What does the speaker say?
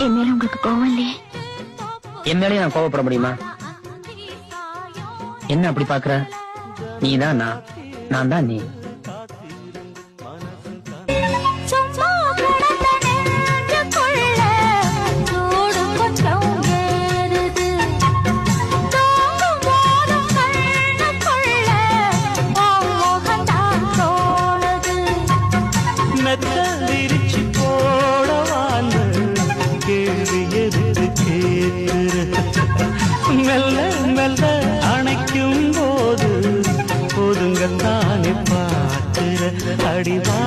என் மேல உங்களுக்கு கோவம் இல்லையே? என் மேலே நான் கோவப்பட முடியுமா? என்ன அப்படி பாக்குற? நீதான் நான் தான் நீ. மெல்ல மெல்ல அணைக்கும் போது ஒதுங்கத்தானே பார்க்கிற அடிவா